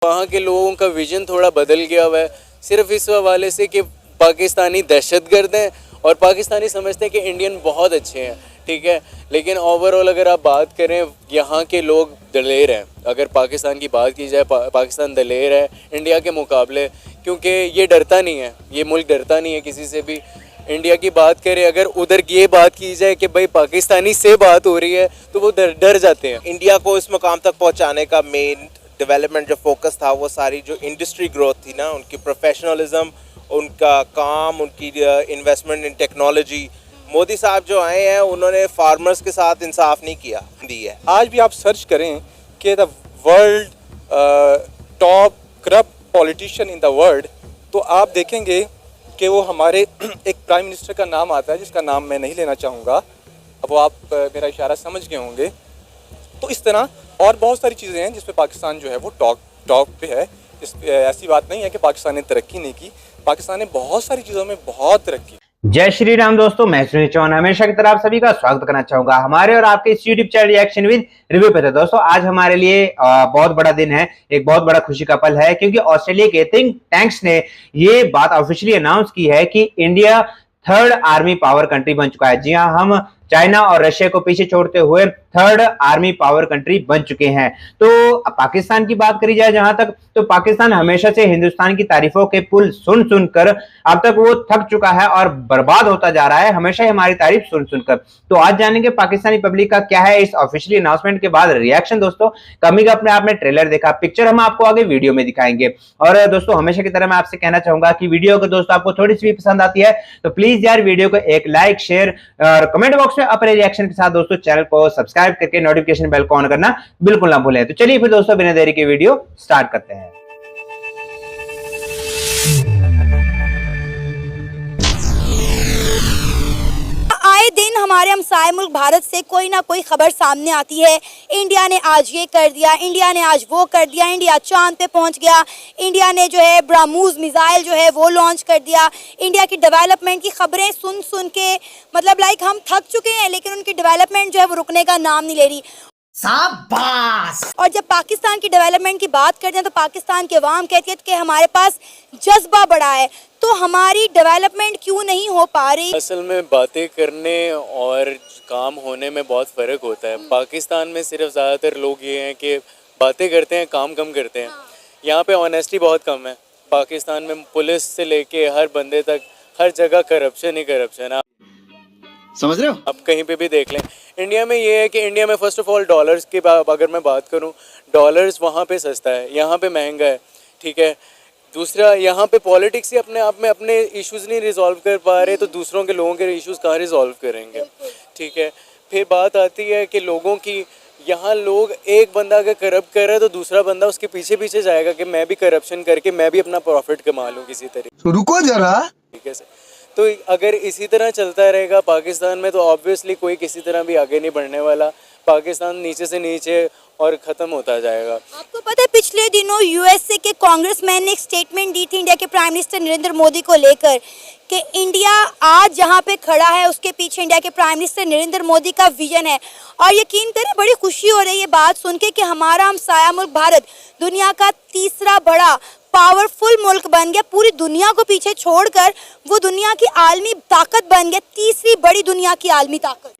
वहाँ के लोगों का विजन थोड़ा बदल गया हुआ है, सिर्फ इस हवाले से कि पाकिस्तानी दहशतगर्द हैं और पाकिस्तानी समझते हैं कि इंडियन बहुत अच्छे हैं, ठीक है। लेकिन ओवरऑल अगर आप बात करें, यहाँ के लोग दलेर हैं। अगर पाकिस्तान की बात की जाए, पाकिस्तान दलेर है इंडिया के मुकाबले, क्योंकि ये डरता नहीं है, ये मुल्क डरता नहीं है किसी से भी। इंडिया की बात करें, अगर उधर ये बात की जाए कि भाई पाकिस्तानी से बात हो रही है तो वो डर जाते हैं। इंडिया को इस मुकाम तक पहुंचाने का मेन डेवलपमेंट जो फोकस था वो सारी जो इंडस्ट्री ग्रोथ थी ना, उनकी प्रोफेशनलिज्म, उनका काम, उनकी इन्वेस्टमेंट इन टेक्नोलॉजी। मोदी साहब जो आए हैं उन्होंने फार्मर्स के साथ इंसाफ नहीं किया दी है। आज भी आप सर्च करें कि the world top corrupt politician in the world, तो आप देखेंगे कि वो हमारे एक प्राइम मिनिस्टर का नाम आता है जिसका नाम मैं नहीं लेना चाहूँगा, अब वो आप मेरा इशारा समझ गए होंगे। तो इस तरह और बहुत सारी चीज़ें हैं जिस पे पाकिस्तान जो है वो टॉप पे है। ऐसी बात नहीं है कि पाकिस्तान ने तरक्की नहीं की, पाकिस्तान ने बहुत सारी चीज़ों में बहुत तरक्की। जय श्री राम दोस्तों, मैं सुनील चौहान हमेशा की तरह आप सभी का स्वागत करना चाहूंगा हमारे और आपके इस YouTube channel reaction with review पे। दोस्तों आज हमारे लिए बहुत बड़ा दिन है, एक बहुत बड़ा खुशी का पल है, क्योंकि ऑस्ट्रेलिया के थिंक टैंक्स ने ये बात ऑफिशियली अनाउंस की है कि India third army power country बन चुका है। जी हाँ, हम चाइना और रशिया को पीछे छोड़ते हुए थर्ड आर्मी पावर कंट्री बन चुके हैं। तो पाकिस्तान की बात करी जाए जहां तक, तो पाकिस्तान हमेशा से हिंदुस्तान की तारीफों के पुल सुन सुनकर अब तक वो थक चुका है और बर्बाद होता जा रहा है, हमेशा ही हमारी तारीफ सुन सुनकर। तो आज जानेंगे पाकिस्तानी पब्लिक का क्या है इस ऑफिशियली अनाउंसमेंट के बाद रिएक्शन। दोस्तों कमिंग अप में आपने ट्रेलर देखा, पिक्चर हम आपको आगे वीडियो में दिखाएंगे। और दोस्तों हमेशा की तरह मैं आपसे कहना चाहूंगा कि वीडियो अगर दोस्तों आपको थोड़ी सी भी पसंद आती है तो प्लीज यार वीडियो को एक लाइक, शेयर और कमेंट बॉक्स में अपने रिएक्शन के साथ दोस्तों चैनल को सब्सक्राइब करके नोटिफिकेशन बेल को ऑन करना बिल्कुल ना भूलें। तो चलिए फिर दोस्तों बिना देरी के वीडियो स्टार्ट करते हैं। आए दिन हमारे हमसाए मुल्क भारत से कोई ना कोई खबर सामने आती है। इंडिया ने आज ये कर दिया, इंडिया ने आज वो कर दिया, इंडिया चांद पे पहुंच गया, इंडिया ने जो है ब्रह्मोस मिसाइल जो है वो लॉन्च कर दिया। इंडिया की डेवलपमेंट की खबरें सुन सुन के मतलब लाइक हम थक चुके हैं, लेकिन उनकी डेवलपमेंट जो है वो रुकने का नाम नहीं ले रही। शाबाश। और जब पाकिस्तान की डेवलपमेंट की बात करते हैं तो पाकिस्तान के अवाम कहती है कि हमारे पास जज्बा बड़ा है, तो हमारी डेवलपमेंट क्यों नहीं हो पा रही? असल में बातें करने और काम होने में बहुत फ़र्क होता है। पाकिस्तान में सिर्फ ज़्यादातर लोग ये हैं कि बातें करते हैं, काम कम करते हैं। यहाँ पे ऑनेस्टी बहुत कम है। पाकिस्तान में पुलिस से लेके हर बंदे तक हर जगह करप्शन ही करप्शन है, समझ रहे हो? आप कहीं पे भी देख लें। इंडिया में ये है कि इंडिया में फ़र्स्ट ऑफ ऑल डॉलर्स की अगर मैं बात करूँ, डॉलर्स वहाँ पे सस्ता है, यहाँ पे महंगा है, ठीक है। दूसरा, यहाँ पे पॉलिटिक्स ही अपने आप में अपने इश्यूज़ नहीं रिजॉल्व कर पा रहे, तो दूसरों के लोगों के इश्यूज़ कहाँ रिजॉल्व करेंगे, ठीक है। फिर बात आती है कि लोगों की, यहाँ लोग एक बंदा अगर करप्ट कर रहा है तो दूसरा बंदा उसके पीछे पीछे जाएगा कि मैं भी करप्शन करके मैं भी अपना प्रॉफिट कमा लूँ किसी तरीके। रुको जरा, ठीक है। तो अगर इसी तरह चलता रहेगा पाकिस्तान में तो ऑब्वियसली कोई किसी तरह भी आगे नहीं बढ़ने वाला। पाकिस्तान नीचे से नीचे और ख़त्म होता जाएगा। आपको पता है पिछले दिनों यूएसए के कांग्रेसमैन ने एक स्टेटमेंट दी थी इंडिया के प्राइम मिनिस्टर नरेंद्र मोदी को लेकर कि इंडिया आज जहां पे खड़ा है उसके पीछे इंडिया के प्राइम मिनिस्टर नरेंद्र मोदी का विजन है। और यकीन करें बड़ी खुशी हो रही है बात सुन के कि हमारा हमसाया मुल्क भारत दुनिया का तीसरा बड़ा पावरफुल मुल्क बन गया। पूरी दुनिया को पीछे छोड़कर वो दुनिया की आलमी ताकत बन गया, तीसरी बड़ी दुनिया की आलमी ताकत।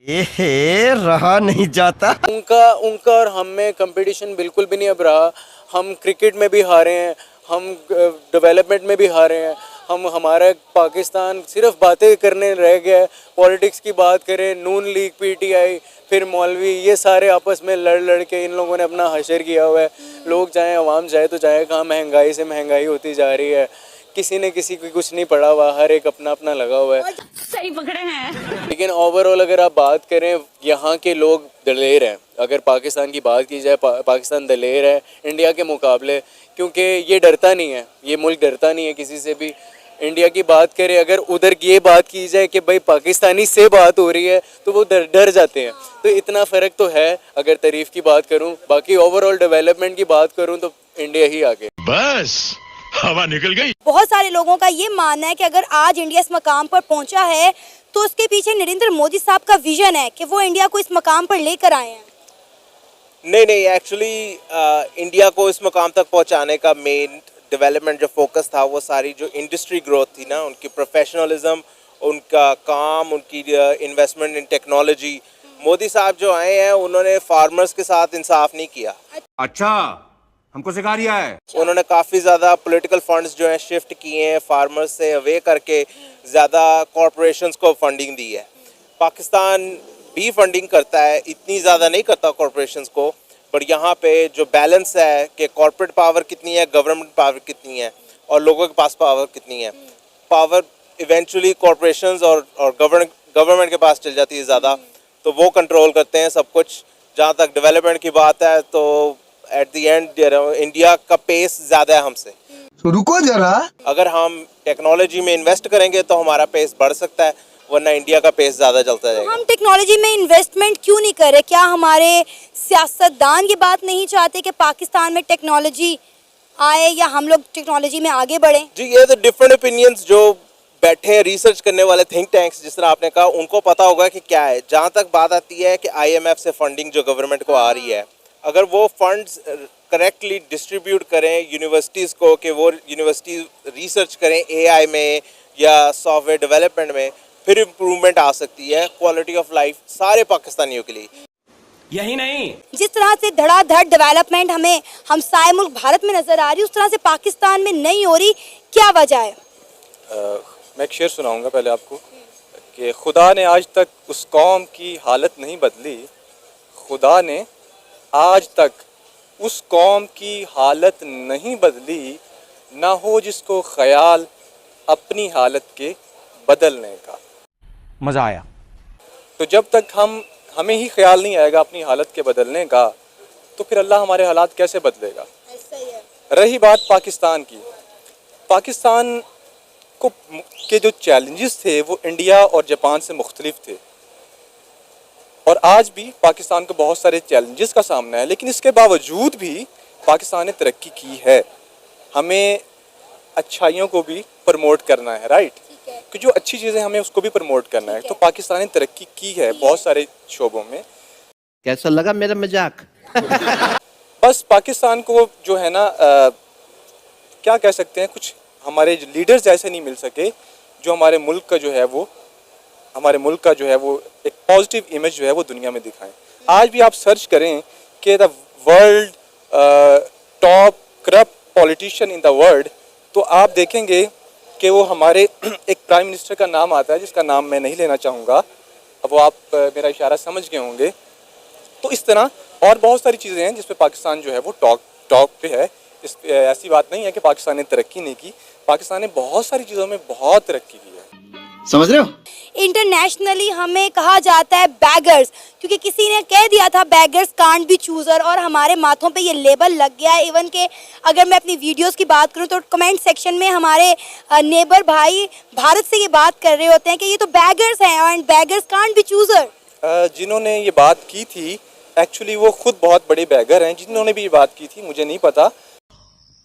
रहा नहीं जाता। उनका और हम में कंपटीशन बिल्कुल भी नहीं अब रहा। हम क्रिकेट में भी हारे हैं, हम डेवलपमेंट में भी हारे हैं। हमारा पाकिस्तान सिर्फ बातें करने रह गया है। पॉलिटिक्स की बात करें, नून लीग, पीटीआई, फिर मौलवी, ये सारे आपस में लड़ के इन लोगों ने अपना हशर किया हुआ है। लोग जाएं, आवाम जाए तो जाए कहाँ? महंगाई से महंगाई होती जा रही है, किसी ने किसी को कुछ नहीं पड़ा हुआ, हर एक अपना अपना लगा हुआ है। सही पकड़े हैं। लेकिन ओवरऑल अगर आप बात करें, यहाँ के लोग दलेर हैं। अगर पाकिस्तान की बात की जाए, पाकिस्तान दलेर है इंडिया के मुकाबले, क्योंकि ये डरता नहीं है, ये मुल्क डरता नहीं है किसी से भी। इंडिया की बात करें, अगर उधर ये बात की जाए कि भाई पाकिस्तानी से बात हो रही है तो वो डर जाते हैं। तो इतना फ़र्क तो है अगर तारीफ़ की बात करूं। बाकी ओवरऑल डेवलपमेंट की बात करूं तो इंडिया ही आगे। बस हवा निकल गई। बहुत सारे लोगों का ये मानना है कि अगर आज इंडिया इस मकाम पर पहुंचा है तो उसके पीछे नरेंद्र मोदी साहब का विजन है कि वो इंडिया को इस मकाम पर लेकर आए हैं। नहीं एक्चुअली इंडिया को इस मुकाम तक पहुंचाने का मेन डेवलपमेंट जो फोकस था वो सारी जो इंडस्ट्री ग्रोथ थी ना, उनकी प्रोफेशनलिज्म, उनका काम, उनकी इन्वेस्टमेंट इन टेक्नोलॉजी। मोदी साहब जो आए हैं उन्होंने फार्मर्स के साथ इंसाफ नहीं किया। अच्छा, हमको सिखा रिया है। उन्होंने काफ़ी ज़्यादा पॉलिटिकल फंड्स जो हैं शिफ्ट किए हैं फार्मर्स से अवे करके, ज़्यादा कॉरपोरेशंस को फंडिंग दी है। पाकिस्तान भी फंडिंग करता है, इतनी ज़्यादा नहीं करता कॉरपोरेशंस को, पर यहाँ पे जो बैलेंस है कि कॉरपोरेट पावर कितनी है, गवर्नमेंट पावर कितनी है और लोगों के पास पावर कितनी है। पावर इवेंचुअली कॉरपोरेशंस और गवर्नमेंट के पास चल जाती है ज़्यादा, तो वो कंट्रोल करते हैं सब कुछ। जहाँ तक डेवलपमेंट की बात है तो एट द एंड इंडिया का पेस ज़्यादा है हमसे। तो रुको जरा, अगर हम टेक्नोलॉजी में इन्वेस्ट करेंगे तो हमारा पेस बढ़ सकता है, वरना इंडिया का पेस ज़्यादा चलता रहेगा। हम टेक्नोलॉजी में इन्वेस्टमेंट क्यों नहीं कर रहे? क्या हमारे सियासतदान ये बात नहीं चाहते कि पाकिस्तान में टेक्नोलॉजी आए या हम लोग टेक्नोलॉजी में आगे बढ़ें? जी, ये तो डिफरेंट ओपिनियंस जो बैठे हैं रिसर्च करने वाले थिंक टैंक्स, जिस तरह आपने कहा, उनको पता होगा कि क्या है। जहाँ तक बात आती है कि IMF से फंडिंग जो गवर्नमेंट को आ रही है, अगर वो फंड्स करेक्टली डिस्ट्रीब्यूट करें यूनिवर्सिटीज़ को, कि वो यूनिवर्सिटीज़ रिसर्च करें AI में या सॉफ्टवेयर डेवलपमेंट में, फिर इम्प्रूवमेंट आ सकती है क्वालिटी ऑफ लाइफ सारे पाकिस्तानियों के लिए। यही नहीं, जिस तरह से धड़ाधड़ डेवलपमेंट हमें हमसाए मुल्क भारत में नजर आ रही है, उस तरह से पाकिस्तान में नहीं हो रही, क्या वजह है? मैं एक शेर सुनाऊंगा पहले आपको कि खुदा ने आज तक उस कौम की हालत नहीं बदली, खुदा ने आज तक उस कौम की हालत नहीं बदली, ना हो जिसको ख्याल अपनी हालत के बदलने का। मजा आया। तो जब तक हमें ही ख्याल नहीं आएगा अपनी हालत के बदलने का, तो फिर अल्लाह हमारे हालात कैसे बदलेगा? रही बात पाकिस्तान की, पाकिस्तान को के जो चैलेंजेस थे वो इंडिया और जापान से मुख्तलिफ थे, और आज भी पाकिस्तान को बहुत सारे चैलेंजेस का सामना है, लेकिन इसके बावजूद भी पाकिस्तान ने तरक्की की है। हमें अच्छाइयों को भी प्रमोट करना है, राइट? कि जो अच्छी चीज़ें हमें उसको भी प्रमोट करना है। तो पाकिस्तान ने तरक्की की है बहुत सारे शोबों में। कैसा लगा मेरा मजाक? बस पाकिस्तान को जो है ना, क्या कह सकते हैं, कुछ हमारे लीडर्स ऐसे नहीं मिल सके जो हमारे मुल्क का जो है वो एक पॉजिटिव इमेज जो है वो दुनिया में दिखाएं। आज भी आप सर्च करें कि the world top corrupt politician in the world, तो आप देखेंगे कि वो हमारे एक प्राइम मिनिस्टर का नाम आता है, जिसका नाम मैं नहीं लेना चाहूँगा, अब वो आप मेरा इशारा समझ गए होंगे। तो इस तरह और बहुत सारी चीज़ें हैं जिस पे पाकिस्तान जो है वो टॉप पे है। ऐसी बात नहीं है कि पाकिस्तान ने तरक्की नहीं की, पाकिस्तान ने बहुत सारी चीज़ों में बहुत तरक्की की है। समझ रहे हो? इंटरनेशनली हमें कहा जाता है बैगर्स, क्योंकि किसी ने कह दिया था बैगर्स कांट बी चूजर, और हमारे माथों पे ये लेबल लग गया है। इवन के अगर मैं अपनी वीडियोस की बात करूं तो कमेंट सेक्शन में हमारे नेबर भाई भारत से ये बात कर रहे होते हैं कि ये तो बैगर्स हैं and beggars can't be chooser. जिन्होंने ये बात की थी एक्चुअली वो खुद बहुत बड़े बैगर हैं। जिन्होंने भी ये बात की थी मुझे नहीं पता।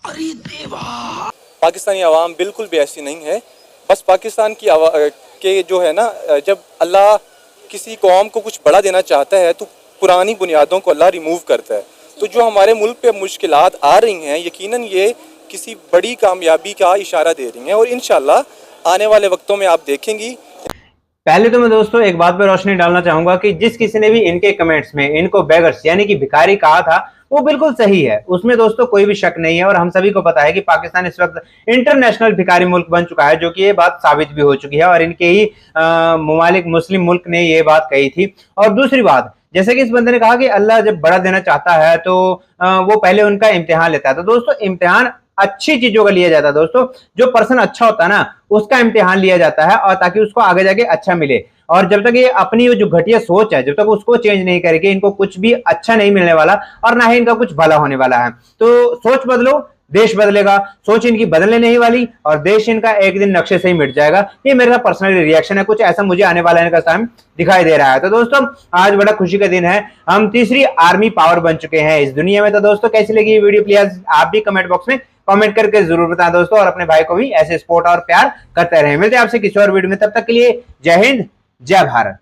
अरे देवा, पाकिस्तानी आवाम बिल्कुल भी ऐसी नहीं है। बस पाकिस्तान की के जो है ना, जब अल्लाह किसी कौम को कुछ बड़ा देना चाहता है तो पुरानी बुनियादों को अल्लाह रिमूव करता है। तो जो हमारे मुल्क पे मुश्किलात आ रही हैं, यकीनन ये किसी बड़ी कामयाबी का इशारा दे रही हैं, और इंशाल्लाह आने वाले वक्तों में आप देखेंगी। पहले तो मैं दोस्तों एक बात पर रोशनी डालना चाहूंगा कि जिस किसी ने भी इनके कमेंट्स में इनको बेगर्स यानी कि भिखारी कहा था वो बिल्कुल सही है, उसमें दोस्तों कोई भी शक नहीं है। और हम सभी को पता है कि पाकिस्तान इस वक्त इंटरनेशनल भिखारी मुल्क बन चुका है, जो कि ये बात साबित भी हो चुकी है और इनके ही ममालिक मुस्लिम मुल्क ने ये बात कही थी। और दूसरी बात, जैसे कि इस बंदे ने कहा कि अल्लाह जब बड़ा देना चाहता है तो वो पहले उनका इम्तिहान लेता है। तो दोस्तों इम्तिहान अच्छी चीजों का लिया जाता है दोस्तों, जो पर्सन अच्छा होता है ना उसका इम्तिहान लिया जाता है, और ताकि उसको आगे जाके अच्छा मिले। और जब तक ये अपनी जो घटिया सोच है जब तक उसको चेंज नहीं करेंगे, इनको कुछ भी अच्छा नहीं मिलने वाला और ना ही इनका कुछ भला होने वाला है। तो सोच बदलो, देश बदलेगा। सोच इनकी बदलने नहीं वाली और देश इनका एक दिन नक्शे से ही मिट जाएगा। ये मेरा पर्सनल रिएक्शन है, कुछ ऐसा मुझे आने वाला इनका टाइम दिखाई दे रहा है। तो दोस्तों आज बड़ा खुशी का दिन है, हम तीसरी आर्मी पावर बन चुके हैं इस दुनिया में। तो दोस्तों कैसी लगी ये वीडियो, प्लीज आप भी कमेंट बॉक्स में कमेंट करके जरूर बताएं दोस्तों, और अपने भाई को भी ऐसे सपोर्ट और प्यार करते रहें। मिलते हैं आपसे किसी और वीडियो में, तब तक के लिए जय हिंद जय भारत।